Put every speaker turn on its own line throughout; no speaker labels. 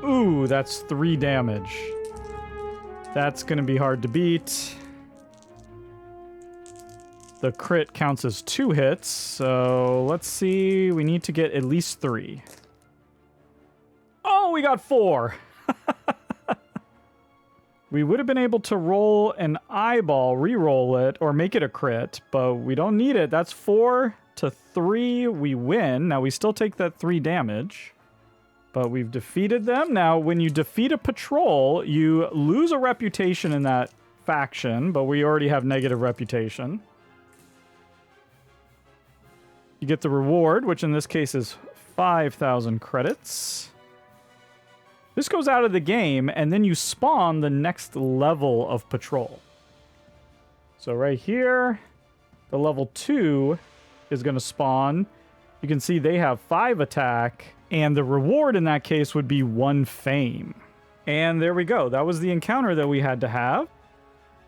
Ooh, that's 3 damage. That's gonna be hard to beat. The crit counts as 2 hits, so let's see. We need to get at least 3. Oh, we got 4! We would have been able to roll an eyeball, re-roll it, or make it a crit, but we don't need it. That's 4 to 3. We win. Now, we still take that 3 damage, but we've defeated them. Now, when you defeat a patrol, you lose a reputation in that faction, but we already have negative reputation. You get the reward, which in this case is 5,000 credits. This goes out of the game, and then you spawn the next level of patrol. So right here, the level 2 is going to spawn. You can see they have 5 attack, and the reward in that case would be 1 fame. And there we go. That was the encounter that we had to have.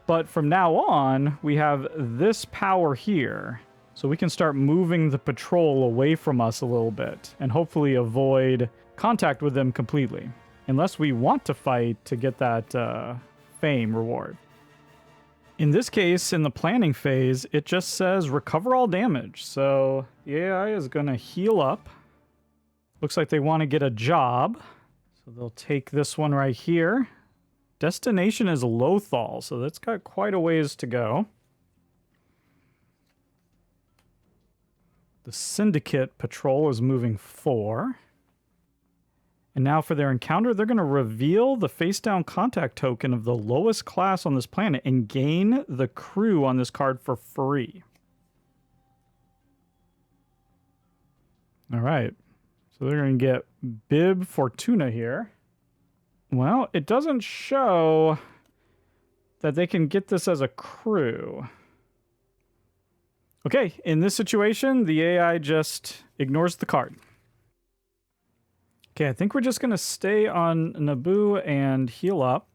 But from now on, we have this power here. So we can start moving the patrol away from us a little bit, and hopefully avoid contact with them completely. Unless we want to fight to get that fame reward. In this case, in the planning phase, it just says recover all damage. So the AI is going to heal up. Looks like they want to get a job. So they'll take this one right here. Destination is Lothal, so that's got quite a ways to go. The Syndicate patrol is moving 4. And now for their encounter, they're going to reveal the face-down contact token of the lowest class on this planet and gain the crew on this card for free. All right. So they're going to get Bib Fortuna here. Well, it doesn't show that they can get this as a crew. Okay, in this situation, the AI just ignores the card. Okay, I think we're just going to stay on Naboo and heal up.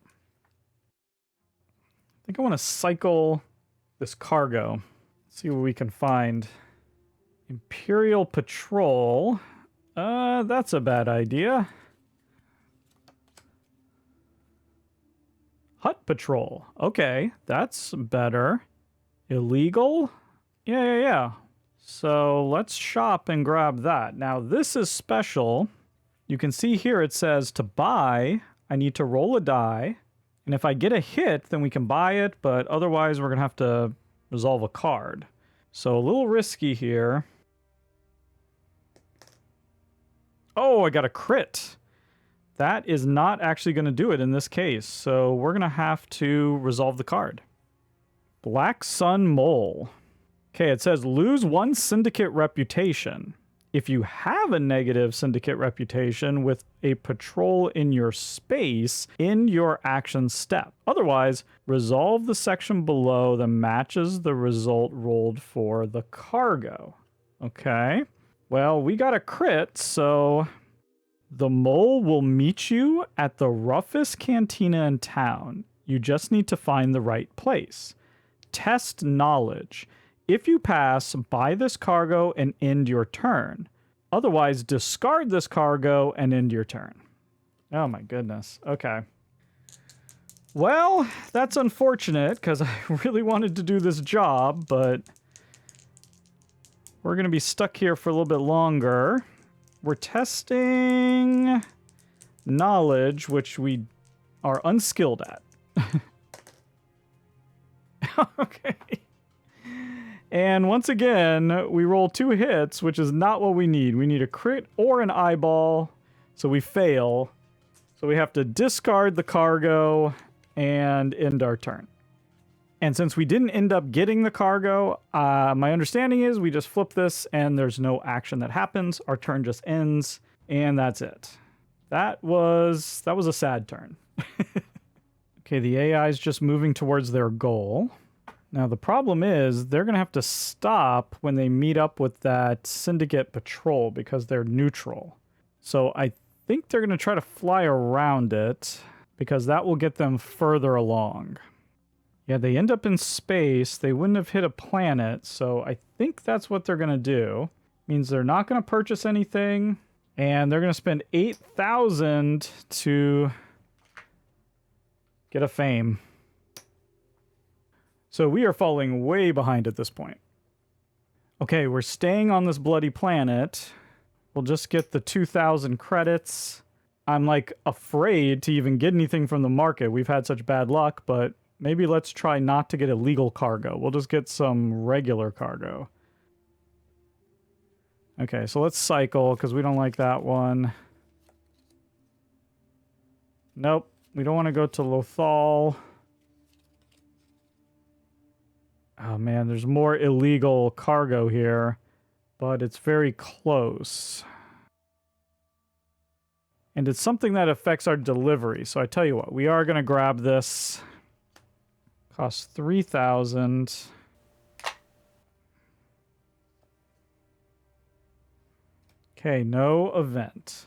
I think I want to cycle this cargo. See what we can find. Imperial Patrol. That's a bad idea. Hut Patrol. Okay, that's better. Illegal? Yeah. So let's shop and grab that. Now, this is special. You can see here it says to buy, I need to roll a die. And if I get a hit, then we can buy it. But otherwise, we're going to have to resolve a card. So a little risky here. Oh, I got a crit. That is not actually going to do it in this case. So we're going to have to resolve the card. Black Sun Mole. Okay, it says lose 1 syndicate reputation. If you have a negative syndicate reputation with a patrol in your space in your action step. Otherwise, resolve the section below that matches the result rolled for the cargo. Okay. Well, we got a crit, so the mole will meet you at the roughest cantina in town. You just need to find the right place. Test knowledge. If you pass, buy this cargo and end your turn. Otherwise, discard this cargo and end your turn. Oh my goodness. Okay. Well, that's unfortunate because I really wanted to do this job, but we're going to be stuck here for a little bit longer. We're testing knowledge, which we are unskilled at. Okay. And once again, we roll 2 hits, which is not what we need. We need a crit or an eyeball, so we fail. So we have to discard the cargo and end our turn. And since we didn't end up getting the cargo, my understanding is we just flip this and there's no action that happens. Our turn just ends, and that's it. That was a sad turn. Okay, the AI is just moving towards their goal. Now, the problem is they're going to have to stop when they meet up with that syndicate patrol because they're neutral. So I think they're going to try to fly around it because that will get them further along. Yeah, they end up in space. They wouldn't have hit a planet, so I think that's what they're going to do. Means they're not going to purchase anything, And they're going to spend 8,000 to get a fame. So we are falling way behind at this point. Okay, we're staying on this bloody planet. We'll just get the 2,000 credits. I'm like afraid to even get anything from the market. We've had such bad luck, but maybe let's try not to get illegal cargo. We'll just get some regular cargo. Okay, so let's cycle because we don't like that one. Nope, we don't want to go to Lothal. Oh man, there's more illegal cargo here, but it's very close. And it's something that affects our delivery. So I tell you what, we are going to grab this. Costs 3,000. Okay, no event.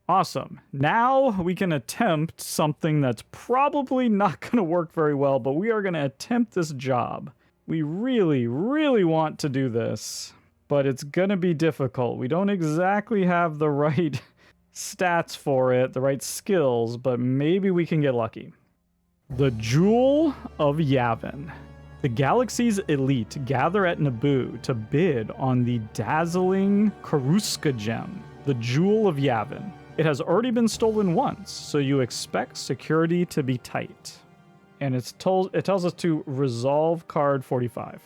Awesome. Now we can attempt something that's probably not going to work very well, but we are going to attempt this job. We really, really want to do this, but it's going to be difficult. We don't exactly have the right stats for it, the right skills, but maybe we can get lucky. The Jewel of Yavin. The galaxy's elite gather at Naboo to bid on the dazzling Karuska gem, the Jewel of Yavin. It has already been stolen once, so you expect security to be tight. And it tells us to resolve card 45.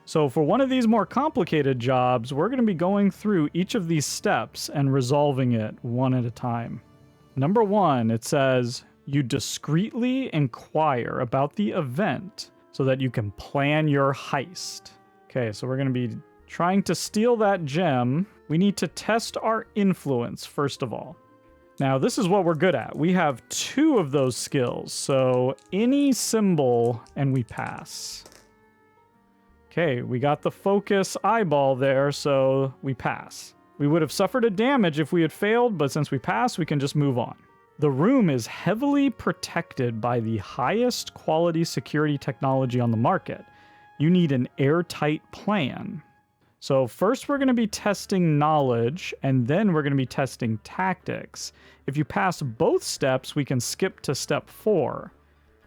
So for one of these more complicated jobs, we're going to be going through each of these steps and resolving it one at a time. Number 1, it says, you discreetly inquire about the event so that you can plan your heist. Okay, so we're going to be trying to steal that gem. We need to test our influence, first of all. Now, this is what we're good at. We have 2 of those skills, so any symbol, and we pass. Okay, we got the focus eyeball there, so we pass. We would have suffered a damage if we had failed, but since we passed, we can just move on. The room is heavily protected by the highest quality security technology on the market. You need an airtight plan. So first we're going to be testing knowledge, and then we're going to be testing tactics. If you pass both steps, we can skip to step 4.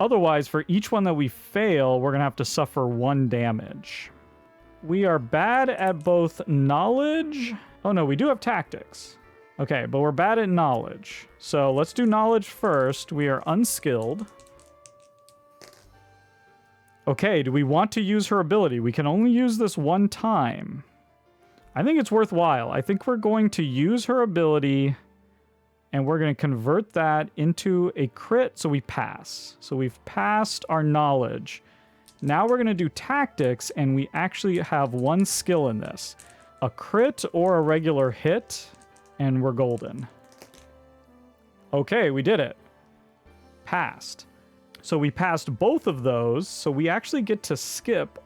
Otherwise, for each one that we fail, we're going to have to suffer 1 damage. We are bad at both knowledge. Oh no, we do have tactics. Okay, but we're bad at knowledge. So let's do knowledge first. We are unskilled. Okay, do we want to use her ability? We can only use this 1 time. I think it's worthwhile. I think we're going to use her ability, and we're going to convert that into a crit, so we pass. So we've passed our knowledge. Now we're going to do tactics, and we actually have 1 skill in this. A crit or a regular hit, and we're golden. Okay, we did it. Passed. So we passed both of those, so we actually get to skip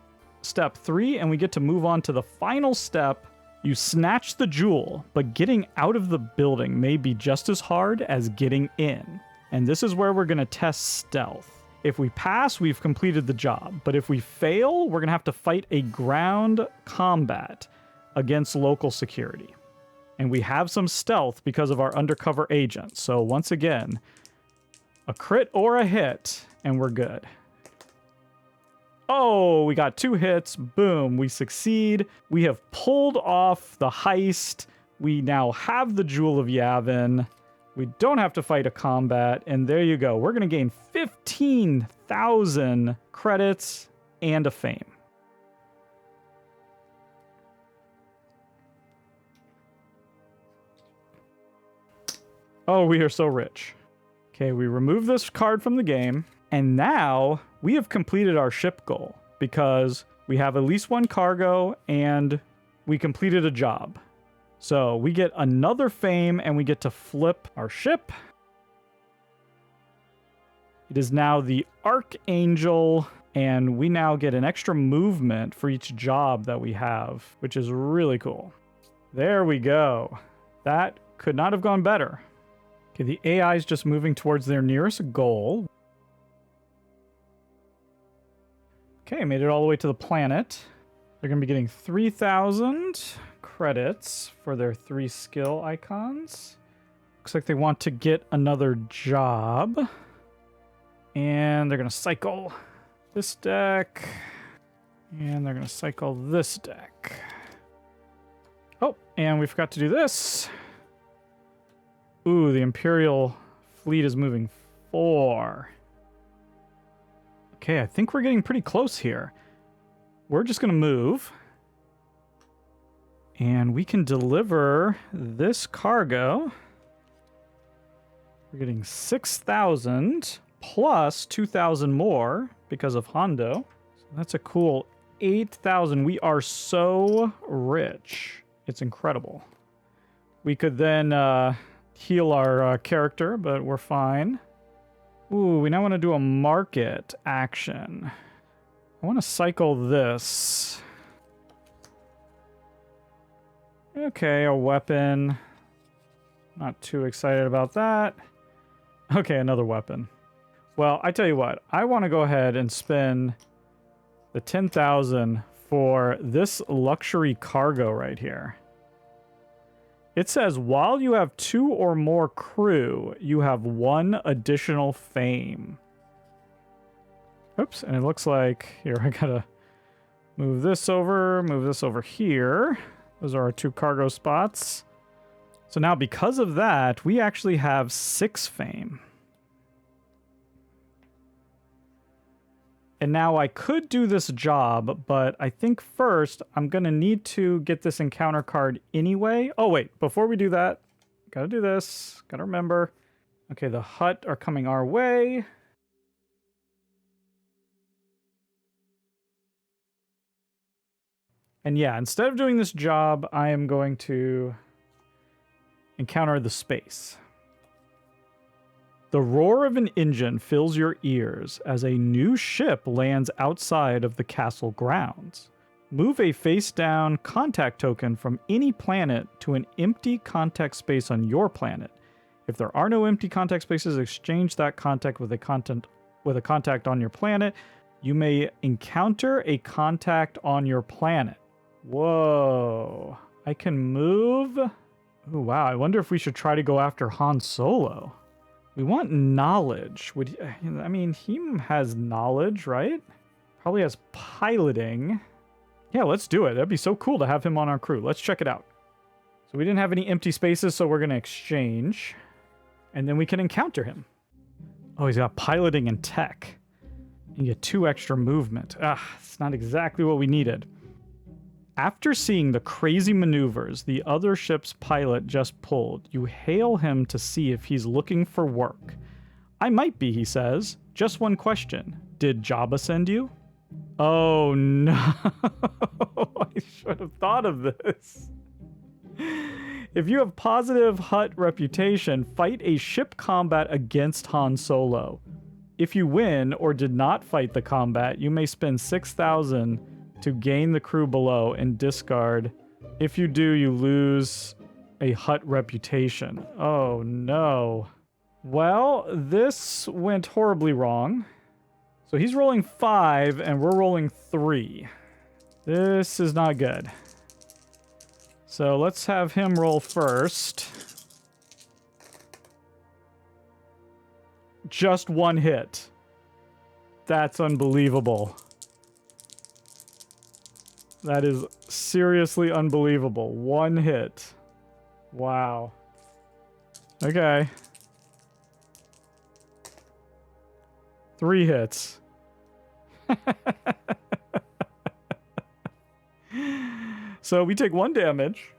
step 3, and we get to move on to the final step. You snatch the jewel, but getting out of the building may be just as hard as getting in. And this is where we're going to test stealth. If we pass, we've completed the job. But if we fail, we're going to have to fight a ground combat against local security. And we have some stealth because of our undercover agent. So once again, a crit or a hit, and we're good. Oh, we got 2 hits. Boom, we succeed. We have pulled off the heist. We now have the Jewel of Yavin. We don't have to fight a combat, and there you go. We're going to gain 15,000 credits and a fame. Oh, we are so rich. Okay, we remove this card from the game, and now we have completed our ship goal because we have at least 1 cargo and we completed a job. So we get another fame and we get to flip our ship. It is now the Archangel, and we now get an extra movement for each job that we have, which is really cool. There we go. That could not have gone better. Okay, the AI is just moving towards their nearest goal. Okay, made it all the way to the planet. They're going to be getting 3,000 credits for their 3 skill icons. Looks like they want to get another job. And they're going to cycle this deck. And they're going to cycle this deck. Oh, and we forgot to do this. Ooh, the Imperial fleet is moving 4. Okay, I think we're getting pretty close here. We're just going to move. And we can deliver this cargo. We're getting 6,000 plus 2,000 more because of Hondo. So that's a cool 8,000. We are so rich. It's incredible. We could then heal our character, but we're fine. Ooh, we now want to do a market action. I want to cycle this. Okay, a weapon. Not too excited about that. Okay, another weapon. Well, I tell you what. I want to go ahead and spend the 10,000 for this luxury cargo right here. It says, while you have 2 or more crew, you have 1 additional fame. Oops, and it looks like, here, I gotta move this over here. Those are our 2 cargo spots. So now because of that, we actually have 6 fame. And now I could do this job, but I think first I'm going to need to get this encounter card anyway. Oh, wait. Before we do that, got to do this. Got to remember. Okay, the hut are coming our way. And yeah, instead of doing this job, I am going to encounter the space. The roar of an engine fills your ears as a new ship lands outside of the castle grounds. Move a face-down contact token from any planet to an empty contact space on your planet. If there are no empty contact spaces, exchange that contact with a contact on your planet. You may encounter a contact on your planet. Whoa. I can move. Oh, wow. I wonder if we should try to go after Han Solo. We want knowledge. I mean, he has knowledge, right? Probably has piloting. Yeah, let's do it. That'd be so cool to have him on our crew. Let's check it out. So we didn't have any empty spaces, so we're going to exchange. And then we can encounter him. Oh, he's got piloting and tech. You get 2 extra movement. It's not exactly what we needed. After seeing the crazy maneuvers the other ship's pilot just pulled, you hail him to see if he's looking for work. I might be, he says. Just one question. Did Jabba send you? Oh no. I should have thought of this. If you have positive hut reputation, fight a ship combat against Han Solo. If you win or did not fight the combat, you may spend 6,000 to gain the crew below and discard. If you do, you lose a hut reputation. Oh no. Well, this went horribly wrong. So he's rolling 5 and we're rolling 3. This is not good. So let's have him roll first. Just 1 hit. That's unbelievable. That is seriously unbelievable. 1 hit. Wow. Okay. 3 hits. So we take 1 damage.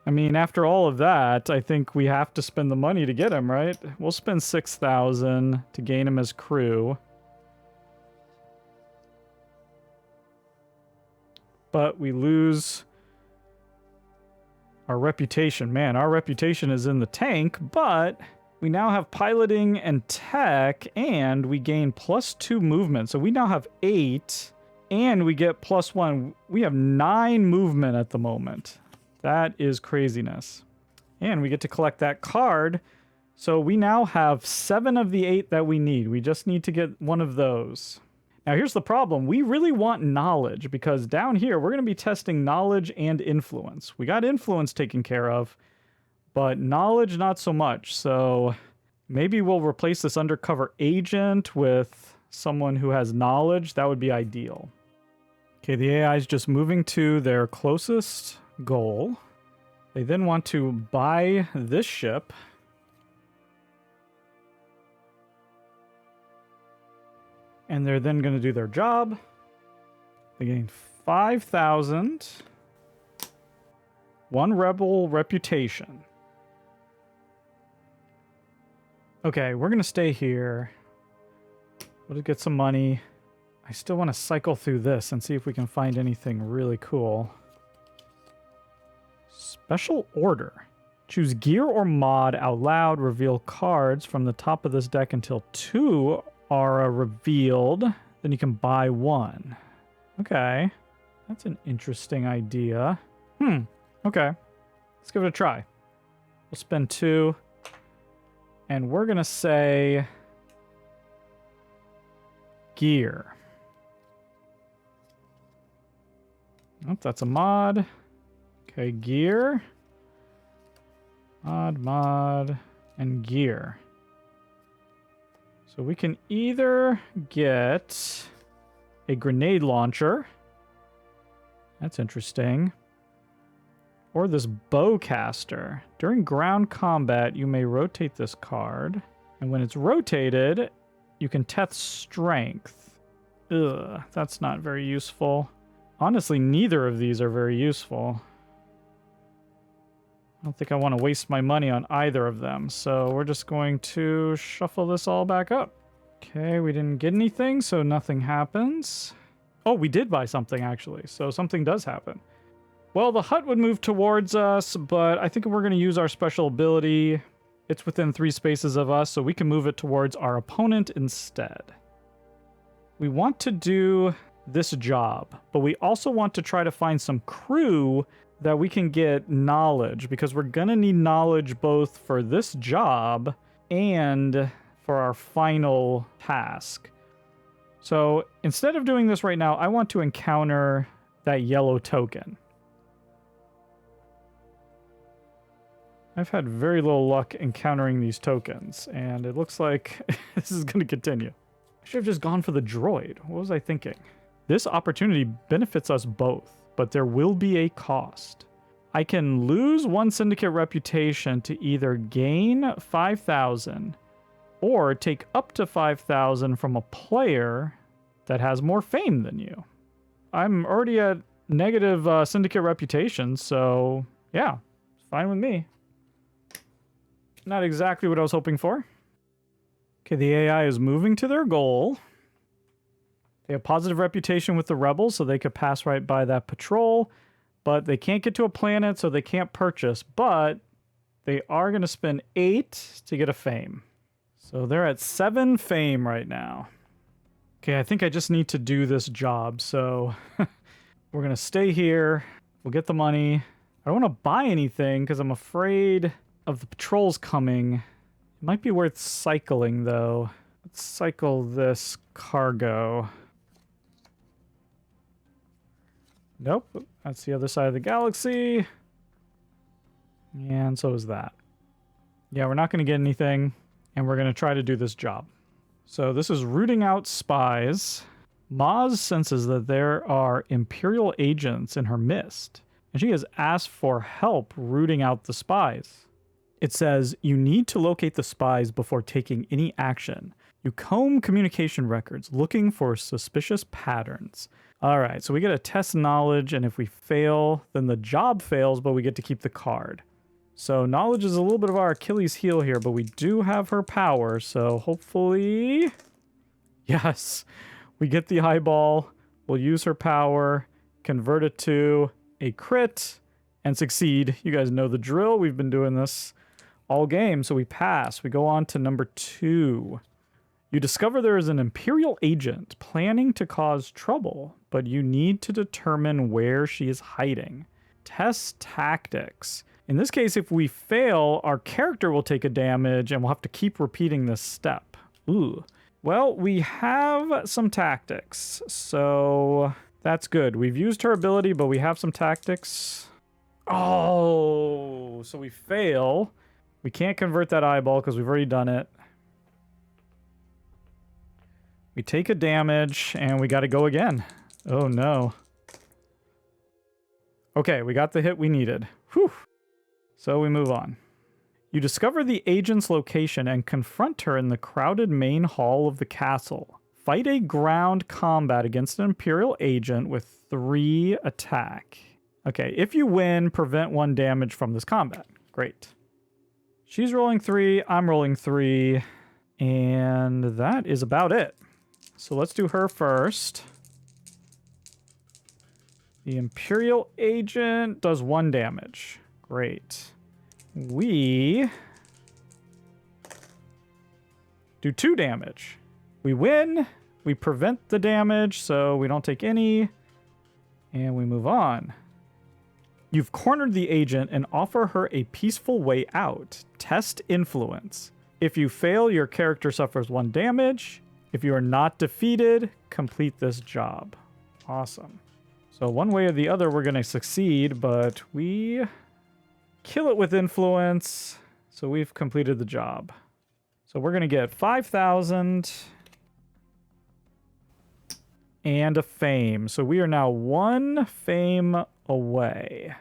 I mean, after all of that, I think we have to spend the money to get him, right? We'll spend 6,000 to gain him as crew. But we lose our reputation. Man, our reputation is in the tank, but we now have piloting and tech, and we gain +2 movement. So we now have 8, and we get +1. We have 9 movement at the moment. That is craziness. And we get to collect that card. So we now have 7 of the 8 that we need. We just need to get one of those. Now, here's the problem. We really want knowledge because down here, we're going to be testing knowledge and influence. We got influence taken care of, but knowledge, not so much. So maybe we'll replace this undercover agent with someone who has knowledge. That would be ideal. Okay, the AI is just moving to their closest goal. They then want to buy this ship. And they're then going to do their job. They gain 5,000. 1 rebel reputation. Okay, we're going to stay here. We'll just get some money. I still want to cycle through this and see if we can find anything really cool. Special order. Choose gear or mod out loud. Reveal cards from the top of this deck until 2 are revealed. Then you can buy 1. Okay. That's an interesting idea. Okay. Let's give it a try. We'll spend 2. And we're going to say gear. Oh, that's a mod. Okay, gear. Mod, and gear. So we can either get a grenade launcher. That's interesting. Or this bowcaster. During ground combat, you may rotate this card. And when it's rotated, you can test strength. Ugh, that's not very useful. Honestly, neither of these are very useful. I don't think I want to waste my money on either of them, so we're just going to shuffle this all back up. Okay, we didn't get anything, so nothing happens. Oh, we did buy something, actually, so something does happen. Well, the hut would move towards us, but I think we're going to use our special ability. It's within 3 spaces of us, so we can move it towards our opponent instead. We want to do this job, but we also want to try to find some crew that we can get knowledge, because we're going to need knowledge both for this job and for our final task. So instead of doing this right now, I want to encounter that yellow token. I've had very little luck encountering these tokens, and it looks like this is going to continue. I should have just gone for the droid. What was I thinking? This opportunity benefits us both, but there will be a cost. I can lose 1 syndicate reputation to either gain 5,000 or take up to 5,000 from a player that has more fame than you. I'm already at negative syndicate reputation, so yeah, it's fine with me. Not exactly what I was hoping for. Okay, the AI is moving to their goal. They have positive reputation with the rebels, so they could pass right by that patrol, but they can't get to a planet, so they can't purchase, but they are going to spend 8 to get a fame. So they're at 7 fame right now. Okay, I think I just need to do this job, so we're going to stay here. We'll get the money. I don't want to buy anything because I'm afraid of the patrols coming. It might be worth cycling, though. Let's cycle this cargo. Nope, that's the other side of the galaxy. And so is that. Yeah, we're not going to get anything, and we're going to try to do this job. So this is rooting out spies. Maz senses that there are Imperial agents in her midst, and she has asked for help rooting out the spies. It says, you need to locate the spies before taking any action. You comb communication records, looking for suspicious patterns. All right, so we get to test knowledge, and if we fail, then the job fails, but we get to keep the card. So knowledge is a little bit of our Achilles heel here, but we do have her power, so hopefully... Yes, we get the eyeball, we'll use her power, convert it to a crit, and succeed. You guys know the drill. We've been doing this all game, so we pass. We go on to number 2. You discover there is an Imperial agent planning to cause trouble, but you need to determine where she is hiding. Test tactics. In this case, if we fail, our character will take a damage and we'll have to keep repeating this step. Ooh. Well, we have some tactics, so that's good. We've used her ability, but we have some tactics. Oh, so we fail. We can't convert that eyeball because we've already done it. We take a damage, and we got to go again. Oh, no. Okay, we got the hit we needed. Whew. So we move on. You discover the agent's location and confront her in the crowded main hall of the castle. Fight a ground combat against an Imperial agent with 3 attack. Okay, if you win, prevent 1 damage from this combat. Great. She's rolling 3, I'm rolling 3, and that is about it. So let's do her first. The Imperial agent does 1 damage. Great. We do 2 damage. We win. We prevent the damage, so we don't take any. And we move on. You've cornered the agent and offer her a peaceful way out. Test influence. If you fail, your character suffers 1 damage. If you are not defeated, complete this job. Awesome. So one way or the other, we're going to succeed, but we kill it with influence. So we've completed the job. So we're going to get 5,000 and a fame. So we are now 1 fame away.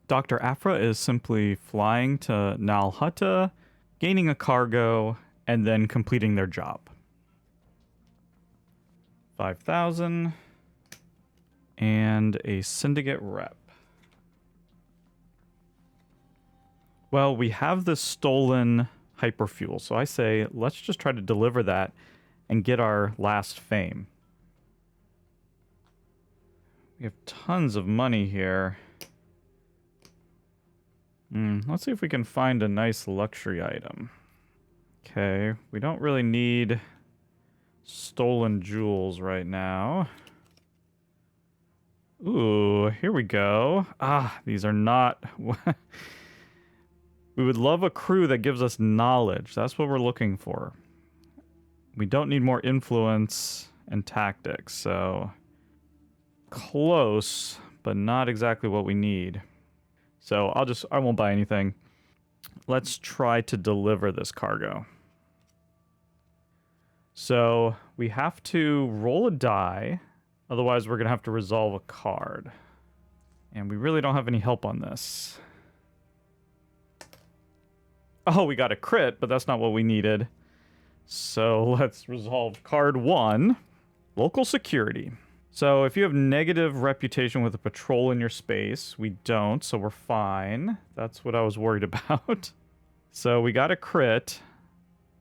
Dr. Afra is simply flying to Nalhutta, gaining a cargo, and then completing their job. 5,000 and a syndicate rep. Well, we have this stolen hyperfuel, so I say let's just try to deliver that and get our last fame. We have tons of money here. Let's see if we can find a nice luxury item. Okay, we don't really need stolen jewels right now. Ooh, here we go. Ah, these are not... We would love a crew that gives us knowledge. That's what we're looking for. We don't need more influence and tactics, so... Close, but not exactly what we need. So I won't buy anything. Let's try to deliver this cargo. So we have to roll a die. Otherwise, we're going to have to resolve a card. And we really don't have any help on this. Oh, we got a crit, but that's not what we needed. So let's resolve card 1. Local security. So if you have negative reputation with a patrol in your space, we don't, so we're fine. That's what I was worried about. So we got a crit.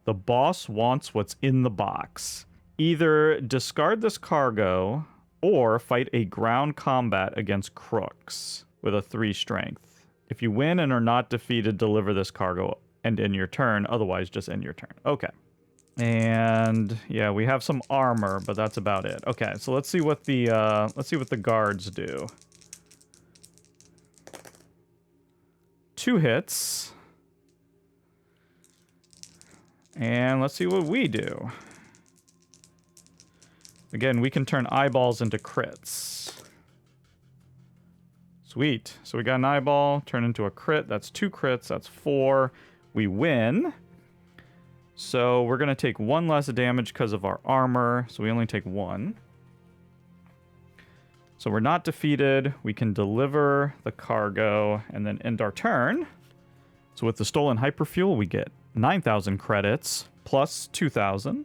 The boss wants what's in the box. Either discard this cargo or fight a ground combat against crooks with a 3 strength. If you win and are not defeated, deliver this cargo and end your turn. Otherwise, just end your turn. Okay. And yeah, we have some armor, but that's about it. Okay, so let's see what the guards do. 2 hits. And let's see what we do. Again, we can turn eyeballs into crits. Sweet. So we got an eyeball, turn into a crit. That's 2 crits. That's 4. We win. So we're going to take 1 less damage because of our armor. So we only take 1. So we're not defeated. We can deliver the cargo and then end our turn. So with the stolen hyperfuel, we get 9,000 credits plus 2,000.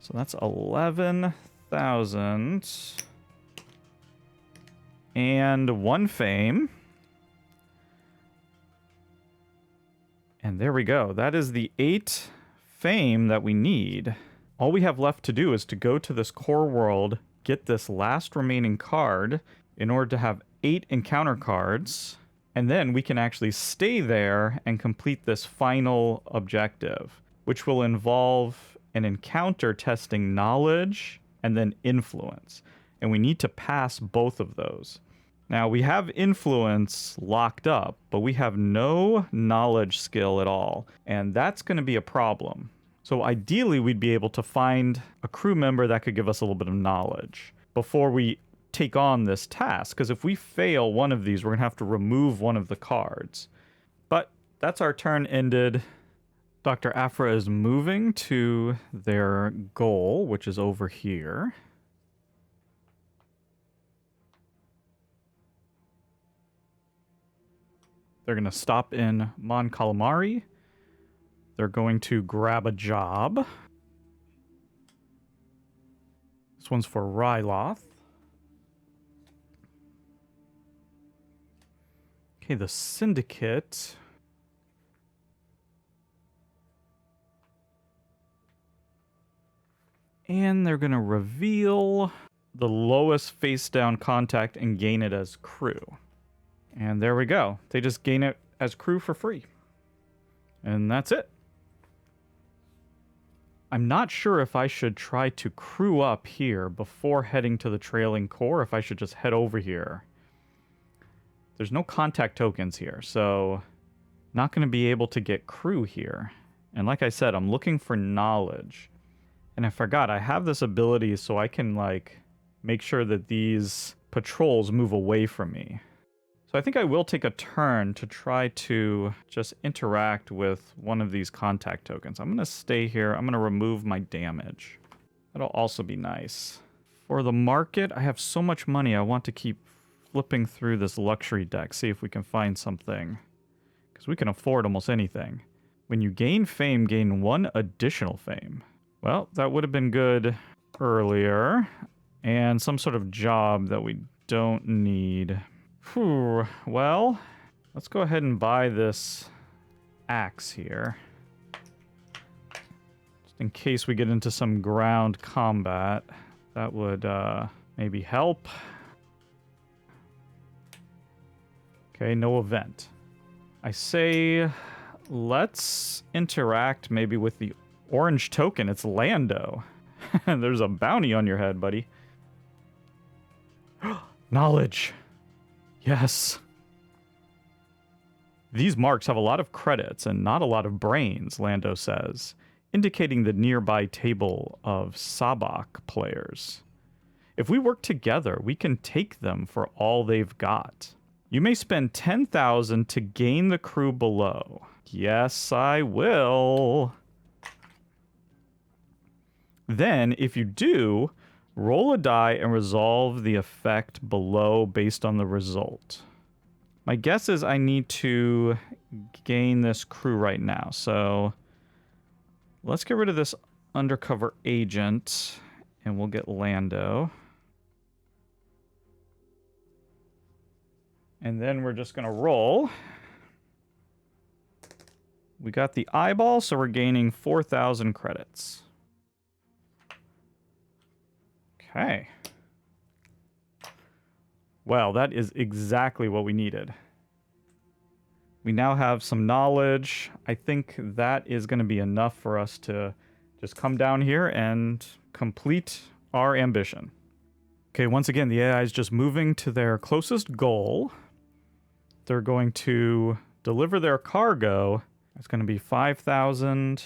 So that's 11,000. And 1 fame. And there we go. That is the 8 fame that we need. All we have left to do is to go to this core world, get this last remaining card in order to have 8 encounter cards, and then we can actually stay there and complete this final objective, which will involve an encounter testing knowledge and then influence. And we need to pass both of those. Now, we have influence locked up, but we have no knowledge skill at all, and that's going to be a problem. So ideally, we'd be able to find a crew member that could give us a little bit of knowledge before we take on this task. Because if we fail one of these, we're going to have to remove one of the cards. But that's our turn ended. Dr. Afra is moving to their goal, which is over here. They're going to stop in Mon Calamari. They're going to grab a job. This one's for Ryloth. Okay, the Syndicate. And they're going to reveal the lowest face-down contact and gain it as crew. And there we go. They just gain it as crew for free. And that's it. I'm not sure if I should try to crew up here before heading to the trailing core, if I should just head over here. There's no contact tokens here, so not going to be able to get crew here. And like I said, I'm looking for knowledge. And I forgot, I have this ability so I can, like, make sure that these patrols move away from me. So I think I will take a turn to try to just interact with one of these contact tokens. I'm going to stay here. I'm going to remove my damage. That'll also be nice. For the market, I have so much money. I want to keep flipping through this luxury deck, see if we can find something. Because we can afford almost anything. When you gain fame, gain 1 additional fame. Well, that would have been good earlier. And some sort of job that we don't need. Whew. Well, let's go ahead and buy this axe here. Just in case we get into some ground combat. That would maybe help. Okay, no event. I say let's interact maybe with the orange token. It's Lando. There's a bounty on your head, buddy. Knowledge. Yes. These marks have a lot of credits and not a lot of brains, Lando says, indicating the nearby table of Sabak players. If we work together, we can take them for all they've got. You may spend 10,000 to gain the crew below. Yes, I will. Then, if you do, roll a die and resolve the effect below based on the result. My guess is I need to gain this crew right now. So let's get rid of this undercover agent and we'll get Lando. And then we're just going to roll. We got the eyeball, so we're gaining 4,000 credits. Okay. Well, that is exactly what we needed. We now have some knowledge. I think that is going to be enough for us to just come down here and complete our ambition. Okay, once again, the AI is just moving to their closest goal. They're going to deliver their cargo. It's going to be 5,000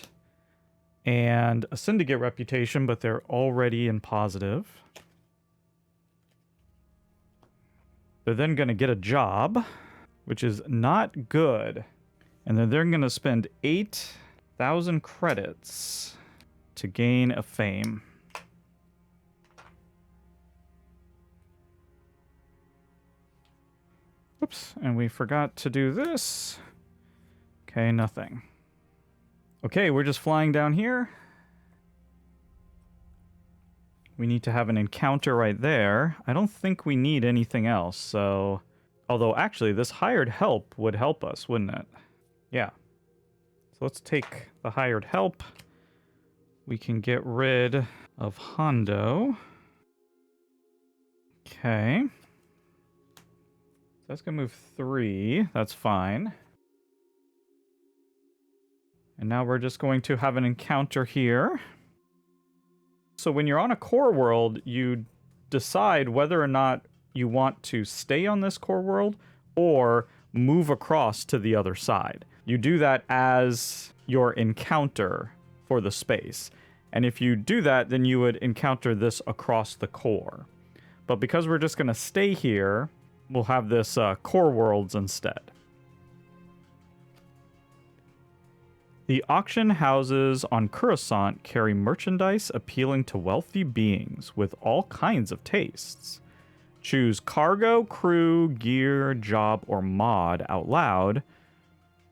and a syndicate reputation, but they're already in positive. They're then going to get a job, which is not good. And then they're going to spend 8,000 credits to gain a fame. Oops, and we forgot to do this. Okay, nothing. Okay, we're just flying down here. We need to have an encounter right there. I don't think we need anything else, so... Although, actually, this hired help would help us, wouldn't it? Yeah. So let's take the hired help. We can get rid of Hondo. Okay. So that's going to move 3. That's fine. And now we're just going to have an encounter here. So when you're on a core world, you decide whether or not you want to stay on this core world or move across to the other side. You do that as your encounter for the space. And if you do that, then you would encounter this across the core. But because we're just going to stay here, we'll have this core worlds instead. The auction houses on Coruscant carry merchandise appealing to wealthy beings with all kinds of tastes. Choose cargo, crew, gear, job, or mod out loud.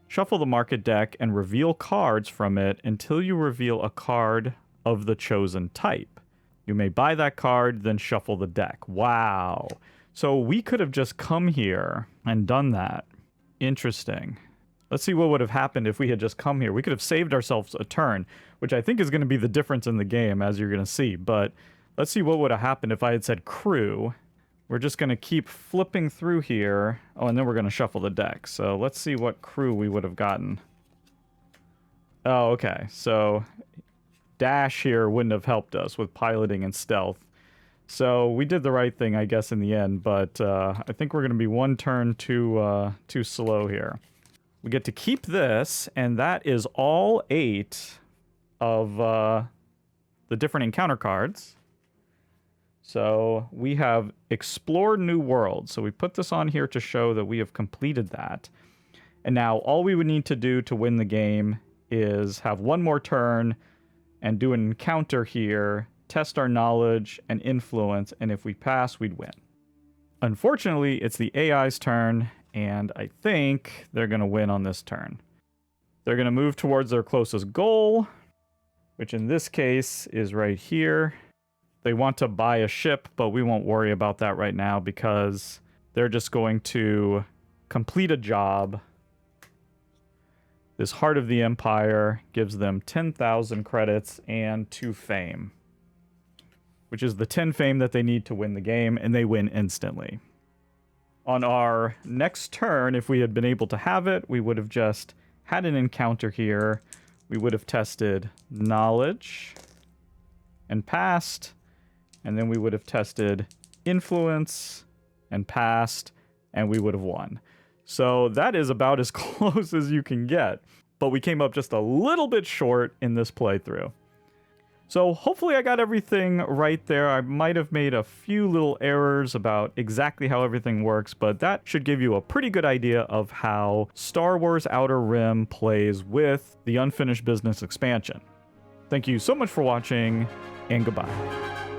Shuffle the market deck and reveal cards from it until you reveal a card of the chosen type. You may buy that card, then shuffle the deck. Wow. So we could have just come here and done that. Interesting. Let's see what would have happened if we had just come here. We could have saved ourselves a turn, which I think is going to be the difference in the game, as you're going to see. But let's see what would have happened if I had said crew. We're just going to keep flipping through here. Oh, and then we're going to shuffle the deck. So let's see what crew we would have gotten. Oh, okay. So dash here wouldn't have helped us with piloting and stealth. So we did the right thing, I guess, in the end. But I think we're going to be one turn too slow here. We get to keep this, and that is all 8 of the different encounter cards. So we have Explore New Worlds. So we put this on here to show that we have completed that. And now all we would need to do to win the game is have one more turn and do an encounter here, test our knowledge and influence, and if we pass, we'd win. Unfortunately, it's the AI's turn, and I think they're going to win on this turn. They're going to move towards their closest goal, which in this case is right here. They want to buy a ship, but we won't worry about that right now because they're just going to complete a job. This Heart of the Empire gives them 10,000 credits and 2 fame, which is the 10 fame that they need to win the game, and they win instantly. On our next turn, if we had been able to have it, we would have just had an encounter here. We would have tested knowledge and passed. And then we would have tested influence and passed, and we would have won. So that is about as close as you can get. But we came up just a little bit short in this playthrough. So hopefully I got everything right there. I might have made a few little errors about exactly how everything works, but that should give you a pretty good idea of how Star Wars Outer Rim plays with the Unfinished Business expansion. Thank you so much for watching, and goodbye.